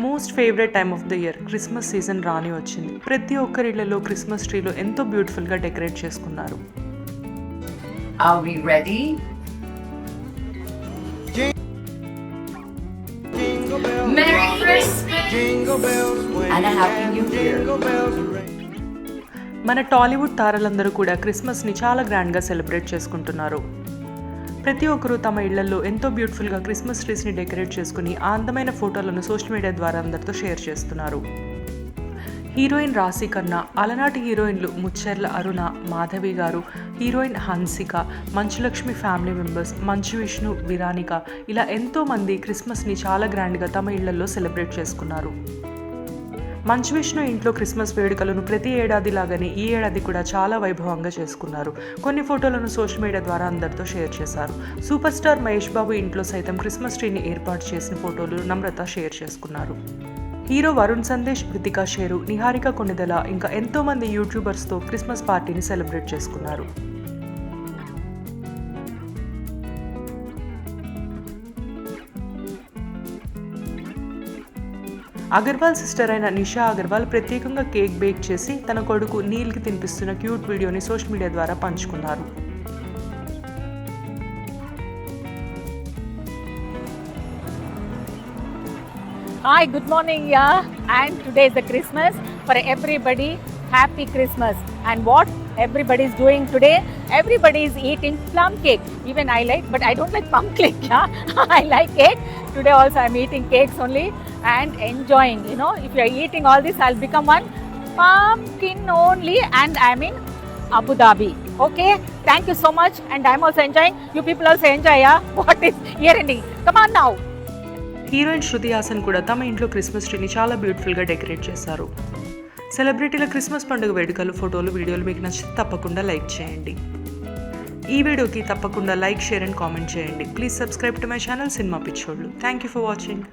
Most favourite time of the year Christmas season రాని వచ్చింది. ప్రతి ఒక్కరి ఇళ్లలో క్రిస్మస్ ట్రీలో ఎంతో బ్యూటిఫుల్గా డెకరేట్ చేసుకున్నారు. Are we ready? Merry Christmas and a Happy New Year. మన టాలీవుడ్ తారలందరూ కూడా క్రిస్మస్ని చాలా గ్రాండ్గా సెలబ్రేట్ చేసుకుంటున్నారు. ప్రతి ఒక్కరూ తమ ఇళ్లలో ఎంతో బ్యూటిఫుల్గా క్రిస్మస్ ట్రీస్ని డెకరేట్ చేసుకుని ఆ అందమైన ఫోటోలను సోషల్ మీడియా ద్వారా అందరితో షేర్ చేస్తున్నారు. హీరోయిన్ రాశి ఖన్నా, అలనాటి హీరోయిన్లు ముచ్చెర్ల అరుణ, మాధవి గారు, heroine Hansika, Manchu Lakshmi family members, Manchu Vishnu, విరానిక ఇలా ఎంతోమంది క్రిస్మస్ని చాలా గ్రాండ్గా తమ ఇళ్లలో సెలబ్రేట్ చేసుకున్నారు. మంచు విష్ణు ఇంట్లో క్రిస్మస్ వేడుకలను ప్రతి ఏడాది లాగానే ఈ ఏడాది కూడా చాలా వైభవంగా చేసుకున్నారు. కొన్ని ఫోటోలను సోషల్ మీడియా ద్వారా అందరితో షేర్ చేశారు. సూపర్ స్టార్ మహేష్ బాబు ఇంట్లో సైతం క్రిస్మస్ ట్రీని ఏర్పాటు చేసిన ఫోటోలు నమ్రత షేర్ చేసుకున్నారు. హీరో వరుణ్ సందేశ్, రితికా షేరు, నిహారిక కొణిదెల ఇంకా ఎంతోమంది యూట్యూబర్స్తో క్రిస్మస్ పార్టీని సెలబ్రేట్ చేసుకున్నారు. అగర్వాల్ సిస్టర్ అయిన నిషా అగర్వాల్ ప్రత్యేకంగా కేక్ బేక్ చేసి తన కొడుకు నీల్కి తినిపిస్తున్న క్యూట్ వీడియోని సోషల్ మీడియా ద్వారా పంచుకున్నారు. Hi, good morning, and today is the Christmas for everybody. Happy Christmas. And what everybody is doing today? Everybody is eating plum cake. Even I like, but I don't like plum cake. I like cake. Today also I'm eating cakes only and enjoying. If you are eating all this, I'll become one pumpkin only, and I'm in Abu Dhabi. Okay, thank you so much, and I'm also enjoying. You people also enjoy, What is year ending? Come on now. Heroine Shruti Haasan కూడా తమ ఇంట్లో Christmas ట్రీని చాలా బ్యూటిఫుల్గా decorate చేశారు. సెలబ్రిటీల Christmas పండుగ వేడుకలు, ఫోటోలు, వీడియోలు మీకు నచ్చితే తప్పకుండా లైక్ చేయండి. ఈ వీడియోకి తప్పకుండా లైక్, షేర్ అండ్ కామెంట్ చేయండి. Please subscribe to my channel cinema పిచ్చోళ్ళు. Thank you for watching.